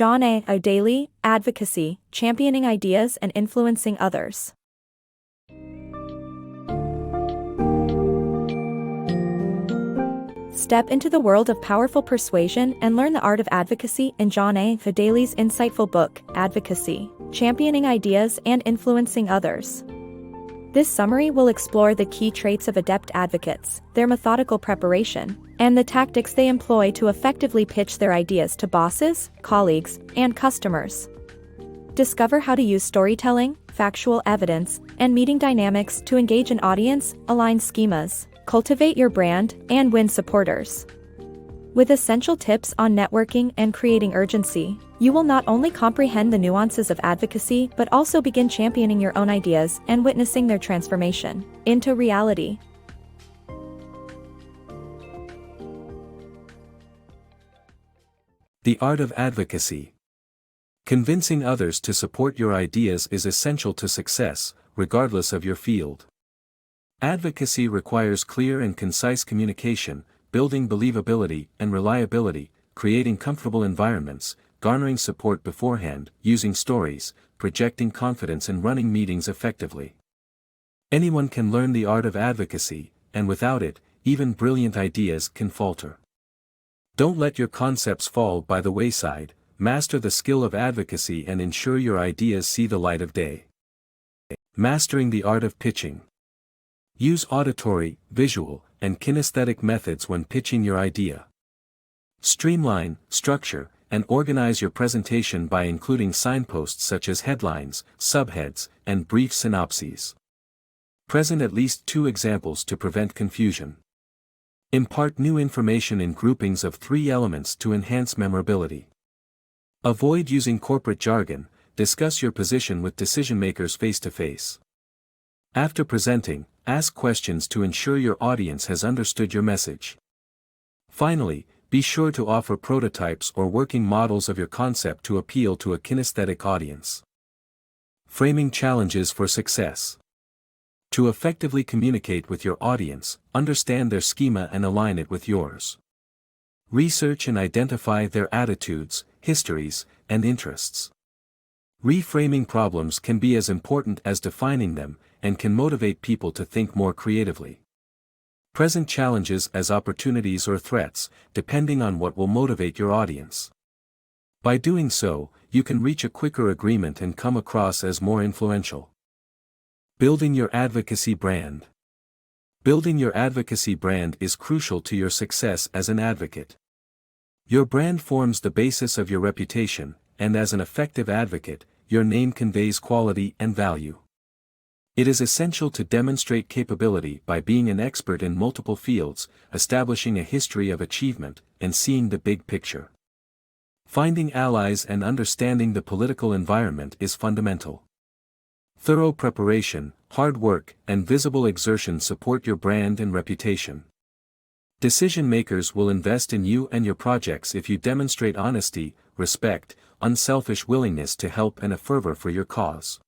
JohnADaly, Advocacy, Championing Ideas and Influencing Others. Step into the world of powerful persuasion and learn the art of advocacy in JohnADaly's insightful book, Advocacy, Championing Ideas and Influencing Others. This summary will explore the key traits of adept advocates, their methodical preparation, and the tactics they employ to effectively pitch their ideas to bosses, colleagues, and customers. Discover how to use storytelling, factual evidence, and meeting dynamics to engage an audience, align schemas, cultivate your brand, and win supporters. With essential tips on networking and creating urgency, you will not only comprehend the nuances of advocacy but also begin championing your own ideas and witnessing their transformation into reality. The Art of Advocacy. Convincing others to support your ideas is essential to success, regardless of your field. Advocacy requires clear and concise communication, building believability and reliability, creating comfortable environments, garnering support beforehand, using stories, projecting confidence and running meetings effectively. Anyone can learn the art of advocacy, and without it, even brilliant ideas can falter. Don't let your concepts fall by the wayside, master the skill of advocacy and ensure your ideas see the light of day. Mastering the art of pitching. Use auditory, visual, and kinesthetic methods when pitching your idea. Streamline, structure, and organize your presentation by including signposts such as headlines, subheads, and brief synopses. Present at least 2 examples to prevent confusion. Impart new information in groupings of 3 elements to enhance memorability. Avoid using corporate jargon, discuss your position with decision-makers face-to-face. After presenting, ask questions to ensure your audience has understood your message. Finally, be sure to offer prototypes or working models of your concept to appeal to a kinesthetic audience. Framing challenges for success. To effectively communicate with your audience, understand their schema and align it with yours. Research and identify their attitudes, histories, and interests. Reframing problems can be as important as defining them, and can motivate people to think more creatively. Present challenges as opportunities or threats, depending on what will motivate your audience. By doing so, you can reach a quicker agreement and come across as more influential. Building your advocacy brand. Building your advocacy brand is crucial to your success as an advocate. Your brand forms the basis of your reputation, and as an effective advocate, your name conveys quality and value. It is essential to demonstrate capability by being an expert in multiple fields, establishing a history of achievement, and seeing the big picture. Finding allies and understanding the political environment is fundamental. Thorough preparation, hard work, and visible exertion support your brand and reputation. Decision-makers will invest in you and your projects if you demonstrate honesty, respect, unselfish willingness to help and a fervor for your cause.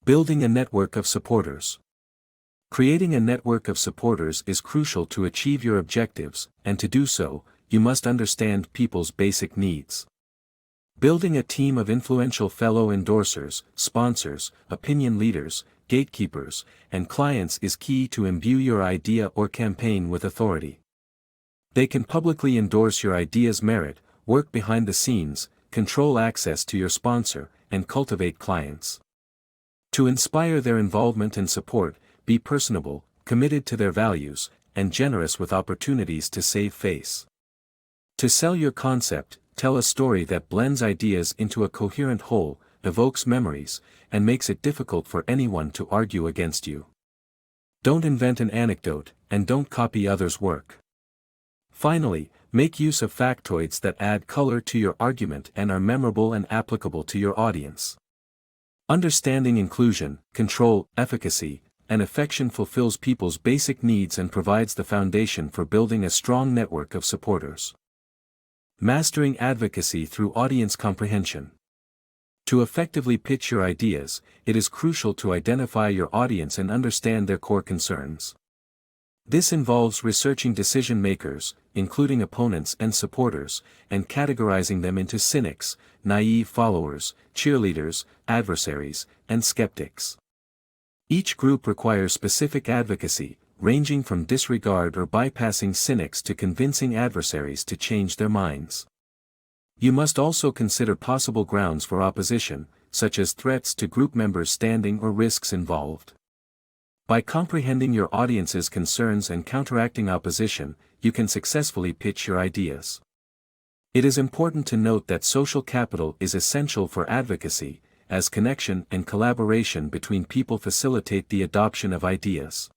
Building a network of supporters. Creating a network of supporters is crucial to achieve your objectives, and to do so, you must understand people's basic needs. Building a team of influential fellow endorsers, sponsors, opinion leaders, gatekeepers, and clients is key to imbue your idea or campaign with authority. They can publicly endorse your idea's merit, work behind the scenes, control access to your sponsor, and cultivate clients. To inspire their involvement and support, be personable, committed to their values, and generous with opportunities to save face. To sell your concept, tell a story that blends ideas into a coherent whole, evokes memories, and makes it difficult for anyone to argue against you. Don't invent an anecdote, and don't copy others' work. Finally, make use of factoids that add color to your argument and are memorable and applicable to your audience. Understanding inclusion, control, efficacy, and affection fulfills people's basic needs and provides the foundation for building a strong network of supporters. Mastering advocacy through audience comprehension. To effectively pitch your ideas, it is crucial to identify your audience and understand their core concerns. This involves researching decision makers, including opponents and supporters, and categorizing them into cynics, naive followers, cheerleaders, adversaries, and skeptics. Each group requires specific advocacy, ranging from disregard or bypassing cynics to convincing adversaries to change their minds. You must also consider possible grounds for opposition, such as threats to group members' standing or risks involved. By comprehending your audience's concerns and counteracting opposition, you can successfully pitch your ideas. It is important to note that social capital is essential for advocacy, as connection and collaboration between people facilitate the adoption of ideas.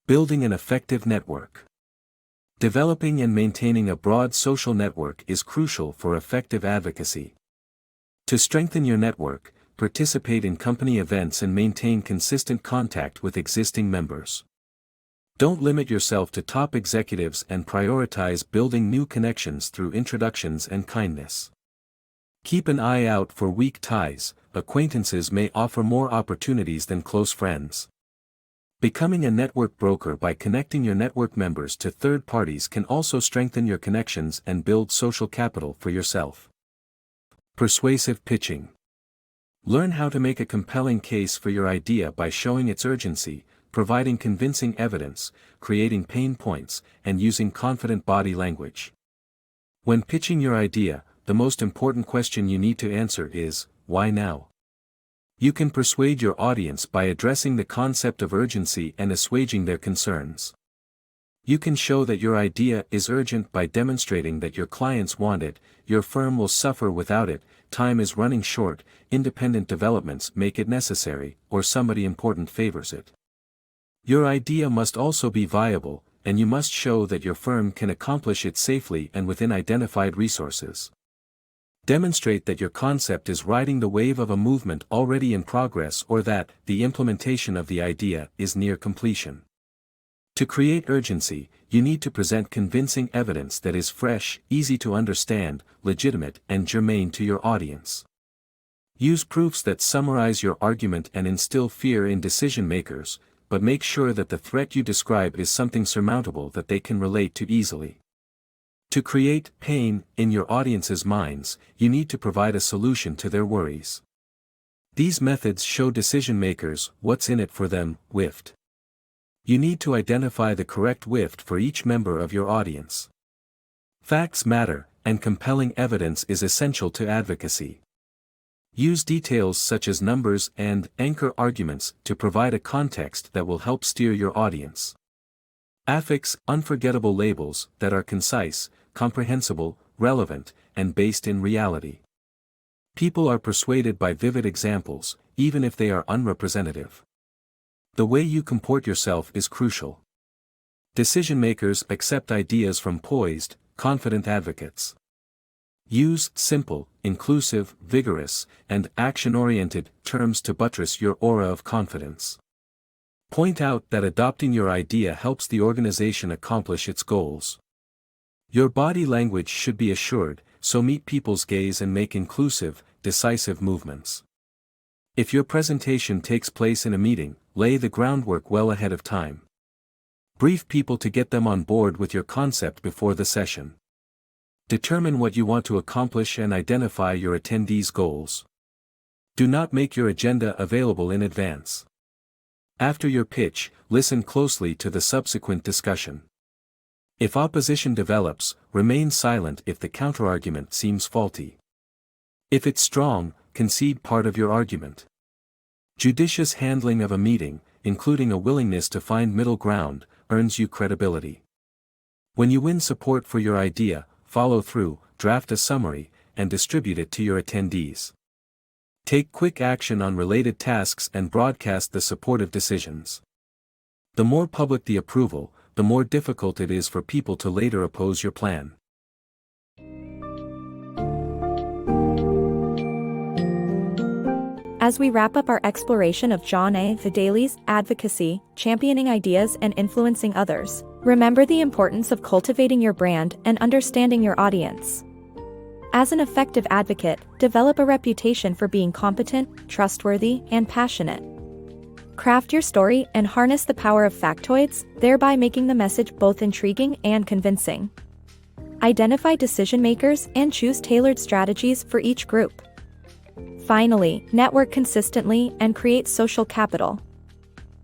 Building an effective network. Developing and maintaining a broad social network is crucial for effective advocacy. To strengthen your network, participate in company events and maintain consistent contact with existing members. Don't limit yourself to top executives and prioritize building new connections through introductions and kindness. Keep an eye out for weak ties. Acquaintances may offer more opportunities than close friends. Becoming a network broker by connecting your network members to third parties can also strengthen your connections and build social capital for yourself. Persuasive pitching. Learn how to make a compelling case for your idea by showing its urgency, providing convincing evidence, creating pain points, and using confident body language. When pitching your idea, the most important question you need to answer is, why now? You can persuade your audience by addressing the concept of urgency and assuaging their concerns. You can show that your idea is urgent by demonstrating that your clients want it, your firm will suffer without it, time is running short, independent developments make it necessary, or somebody important favors it. Your idea must also be viable, and you must show that your firm can accomplish it safely and within identified resources. Demonstrate that your concept is riding the wave of a movement already in progress or that the implementation of the idea is near completion. To create urgency, you need to present convincing evidence that is fresh, easy to understand, legitimate, and germane to your audience. Use proofs that summarize your argument and instill fear in decision makers, but make sure that the threat you describe is something surmountable that they can relate to easily. To create pain in your audience's minds, you need to provide a solution to their worries. These methods show decision makers what's in it for them. WIFT. You need to identify the correct WIFT for each member of your audience. Facts matter, and compelling evidence is essential to advocacy. Use details such as numbers and anchor arguments to provide a context that will help steer your audience. Affix unforgettable labels that are concise, comprehensible, relevant, and based in reality. People are persuaded by vivid examples, even if they are unrepresentative. The way you comport yourself is crucial. Decision makers accept ideas from poised, confident advocates. Use simple, inclusive, vigorous, and action-oriented terms to buttress your aura of confidence. Point out that adopting your idea helps the organization accomplish its goals. Your body language should be assured, so meet people's gaze and make inclusive, decisive movements. If your presentation takes place in a meeting, lay the groundwork well ahead of time. Brief people to get them on board with your concept before the session. Determine what you want to accomplish and identify your attendees' goals. Do not make your agenda available in advance. After your pitch, listen closely to the subsequent discussion. If opposition develops, remain silent if the counterargument seems faulty. If it's strong, concede part of your argument. Judicious handling of a meeting, including a willingness to find middle ground, earns you credibility. When you win support for your idea, follow through, draft a summary, and distribute it to your attendees. Take quick action on related tasks and broadcast the supportive decisions. The more public the approval, the more difficult it is for people to later oppose your plan. As we wrap up our exploration of JohnADaly's advocacy, championing ideas and influencing others, remember the importance of cultivating your brand and understanding your audience. As an effective advocate, develop a reputation for being competent, trustworthy, and passionate. Craft your story and harness the power of factoids, thereby making the message both intriguing and convincing. Identify decision makers and choose tailored strategies for each group. Finally, network consistently and create social capital.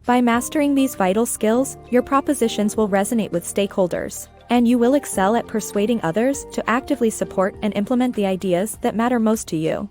By mastering these vital skills, your propositions will resonate with stakeholders, and you will excel at persuading others to actively support and implement the ideas that matter most to you.